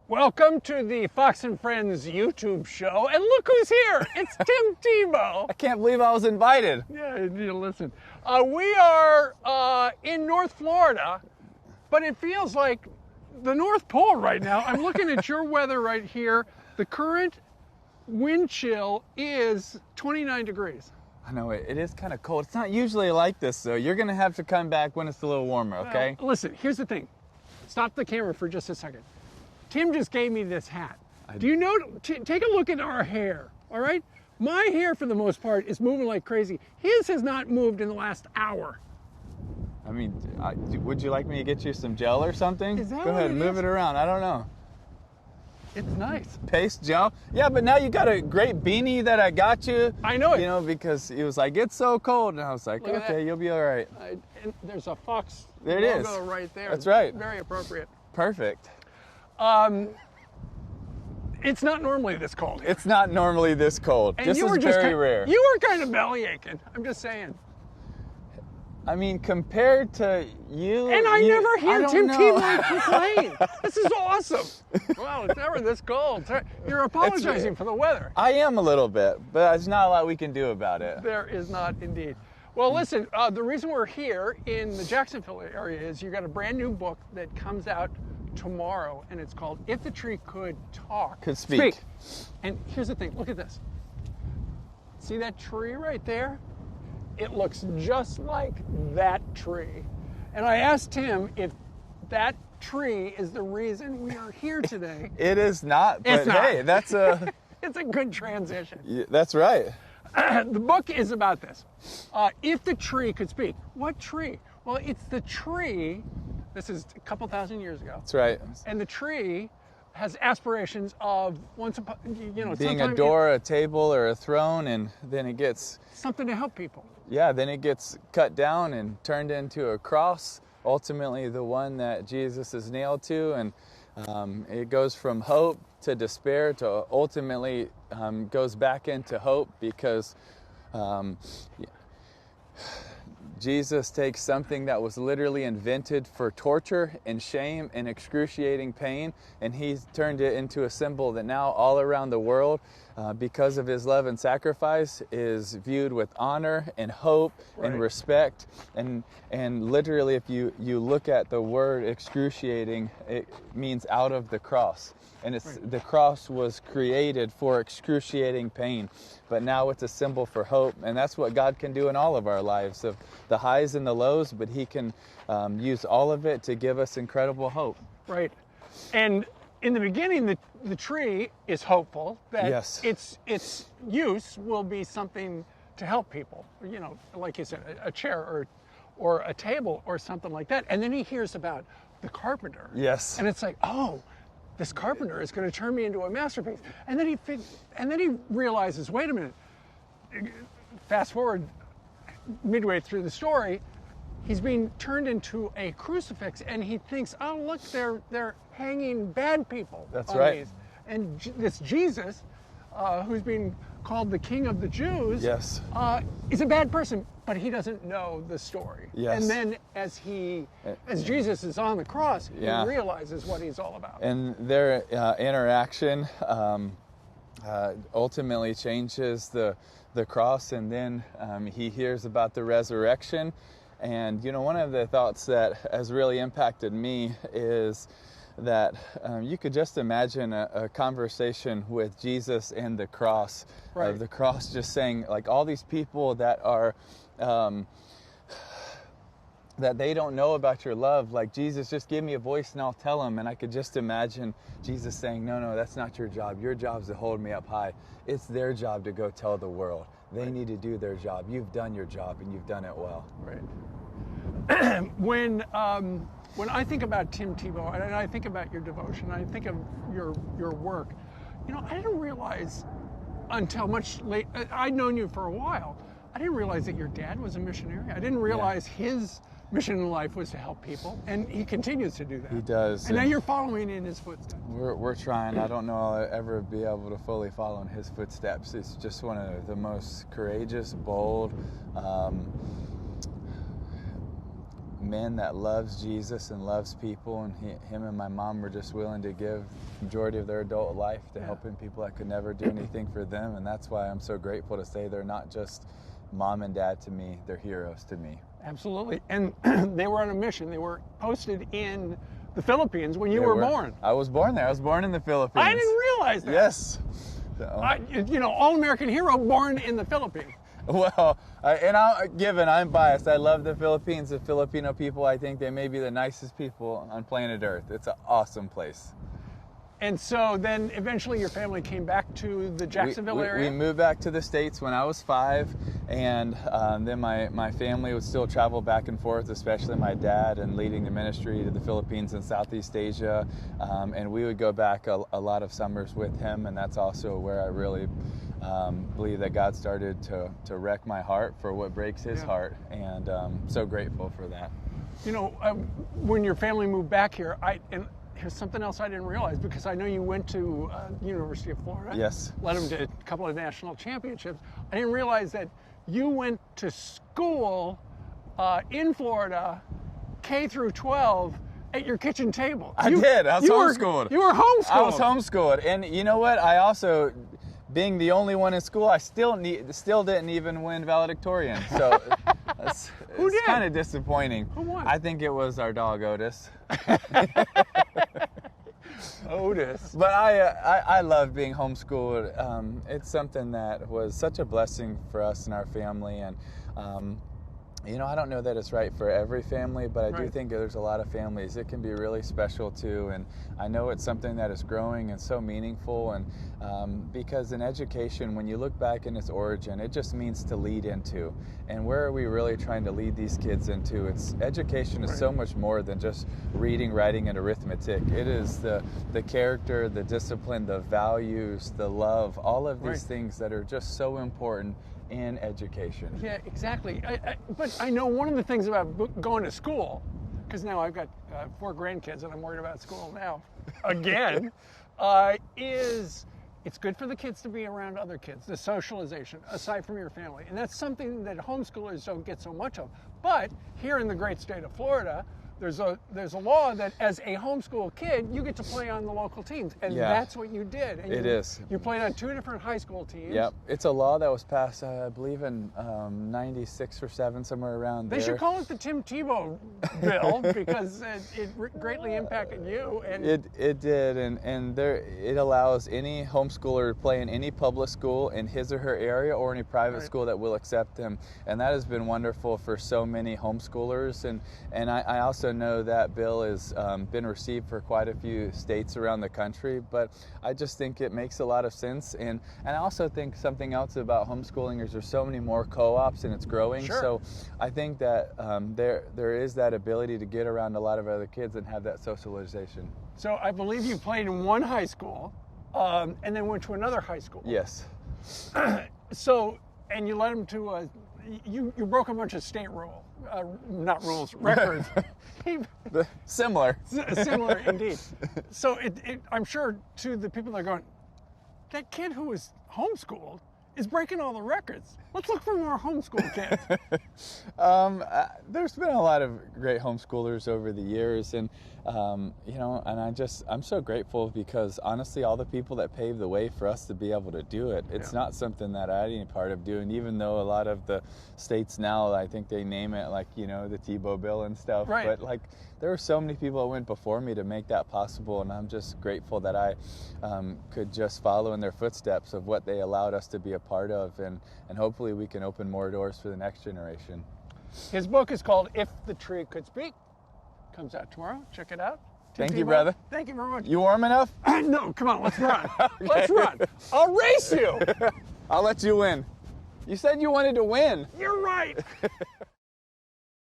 Welcome to the Fox and Friends YouTube show, and look who's here! It's Tim Tebow. I can't believe I was invited. Yeah, you need to listen. We are in North Florida, but it feels like the North Pole right now. I'm looking at your weather right here. The current wind chill is 29 degrees. I know it is kind of cold. It's not usually like this, though. You're going to have to come back when it's a little warmer, okay? Well, listen, here's the thing. Stop the camera for just a second. Tim just gave me this hat. Do you know, take a look at our hair, all right? My hair, for the most part, is moving like crazy. His has not moved in the last hour. I mean, would you like me to get you some gel or something? Is that Go what ahead, it move is? it around. I don't know. It's nice. Paste gel? Yeah, but now you got a great beanie that I got you. I know it. You know, because he was like, it's so cold. And I was like, Look at okay, that. you'll be all right. And there's a Fox There it logo is. right there. That's right. Very appropriate. Perfect. It's not normally this cold here. It's not normally this cold. And This you is were just very rare. You were kind of belly aching. I'm just saying. I mean, compared to you... And I never hear Tim know. Tebow complain. This is awesome. Well, it's never this cold. You're apologizing for the weather. I am a little bit, but there's not a lot we can do about it. There is not indeed. Well, listen, the reason we're here in the Jacksonville area is you got a brand new book that comes out tomorrow, and it's called If the Tree Could Talk. Could speak. And here's the thing, look at this. See that tree right there? It looks just like that tree. And I asked him if that tree is the reason we are here today. It is not, but It's not. hey, that's a... It's a good transition. Yeah, that's right. The book is about this. If the tree could speak. What tree? Well, it's the tree. This is a couple thousand years ago. That's right. And the tree has aspirations of once upon, Being a sometime door, a table, or a throne, and then it gets... something to help people. Yeah, then it gets cut down and turned into a cross, ultimately the one that Jesus is nailed to, and it goes from hope to despair to ultimately goes back into hope because Jesus takes something that was literally invented for torture and shame and excruciating pain, and he's turned it into a symbol that now all around the world, because of his love and sacrifice, is viewed with honor and hope and respect. And literally, if you look at the word excruciating, it means out of the cross. And the cross was created for excruciating pain, but now it's a symbol for hope. And that's what God can do in all of our lives, of the highs and the lows, but he can use all of it to give us incredible hope. Right. And in the beginning, the tree is hopeful that Yes. its use will be something to help people. You know, like you said, a chair or a table or something like that. And then he hears about the carpenter. Yes. And it's like, oh, this carpenter is going to turn me into a masterpiece. And then he realizes, wait a minute. Fast forward midway through the story, he's being turned into a crucifix, and he thinks, oh, look, they're hanging bad people. That's on right. these. And this Jesus, who's being called the King of the Jews, Yes. is a bad person, but he doesn't know the story. Yes. And then as Jesus is on the cross, Yeah. he realizes what he's all about. And their interaction ultimately changes the cross, and then he hears about the resurrection. And you know, one of the thoughts that has really impacted me is that you could just imagine a conversation with Jesus and the cross, Right. of the cross just saying, like, all these people that are that they don't know about your love, like, Jesus, just give me a voice and I'll tell them. And I could just imagine Jesus saying, no, that's not your job. Your job is to hold me up high. It's their job to go tell the world. They need to do their job. You've done your job, and you've done it well. Right. When I think about Tim Tebow, and I think about your devotion, I think of your work, you know, I didn't realize until much late, I'd known you for a while, I didn't realize that your dad was a missionary. I didn't realize his mission in life was to help people, and he continues to do that. He does. And now you're following in his footsteps. We're trying. I don't know I'll ever be able to fully follow in his footsteps. It's just one of the most courageous, bold, men that loves Jesus and loves people, and him and my mom were just willing to give the majority of their adult life to helping people that could never do anything for them. And that's why I'm so grateful to say they're not just mom and dad to me, they're heroes to me. Absolutely. And they were on a mission. They were posted in the Philippines when you were born. I was born there. I was born in the Philippines. I didn't realize that. Yes. So. All-American hero born in the Philippines. Well, given I'm biased, I love the Philippines. The Filipino people, I think they may be the nicest people on planet Earth. It's an awesome place. And so then eventually your family came back to the Jacksonville area? We moved back to the States when I was 5, and then my family would still travel back and forth, especially my dad, and leading the ministry to the Philippines and Southeast Asia. And we would go back a lot of summers with him, and that's also where I really believe that God started to wreck my heart for what breaks his heart, and so grateful for that. When your family moved back here, here's something else I didn't realize, because I know you went to University of Florida. Yes. Led them to a couple of national championships. I didn't realize that you went to school in Florida, K through 12, at your kitchen table. I did. I was homeschooled. You were homeschooled. I was homeschooled. And you know what? I also, being the only one in school, I still didn't even win valedictorian. So it's kind of disappointing. Who won? I think it was our dog Otis. Otis. But I love being homeschooled. It's something that was such a blessing for us and our family, and I don't know that it's right for every family, but I do think there's a lot of families it can be really special to, and I know it's something that is growing and so meaningful, and because in education, when you look back in its origin, it just means to lead into. And where are we really trying to lead these kids into? Education is so much more than just reading, writing, and arithmetic. It is the character, the discipline, the values, the love, all of these things that are just so important in education. Yeah, exactly. But I know one of the things about going to school, because now I've got 4 grandkids and I'm worried about school now again, is it's good for the kids to be around other kids, the socialization, aside from your family. And that's something that homeschoolers don't get so much of. But here in the great state of Florida, there's a law that as a homeschool kid, you get to play on the local teams. And that's what you did. And you played on 2 different high school teams. Yep. It's a law that was passed, I believe, in 96 or 7, somewhere around there. They should call it the Tim Tebow bill, because it greatly impacted you. And it did. And it allows any homeschooler to play in any public school in his or her area, or any private school that will accept them. And that has been wonderful for so many homeschoolers. And I also know that bill has been received for quite a few states around the country, but I just think it makes a lot of sense. And I also think something else about homeschooling is there's so many more co-ops, and it's growing. Sure. So I think that there is that ability to get around a lot of other kids and have that socialization. So I believe you played in one high school and then went to another high school. Yes. And you led them to you broke a bunch of state records. Similar. Similar indeed. So I'm sure to the people that are going, that kid who was homeschooled is breaking all the records. Let's look for more homeschool kids. There's been a lot of great homeschoolers over the years, and I'm so grateful, because honestly, all the people that paved the way for us to be able to do it, it's not something that I had any part of doing, even though a lot of the states now, I think they name it the Tebow bill and stuff. Right. But there were so many people that went before me to make that possible, and I'm just grateful that I could just follow in their footsteps of what they allowed us to be a part of, and hopefully we can open more doors for the next generation. His book is called If the Tree Could Speak. Comes out tomorrow. Check it out. Thank you, brother. Thank you very much. You warm enough? No, come on, let's run. Let's run. I'll race you. I'll let you win. You said you wanted to win. You're right.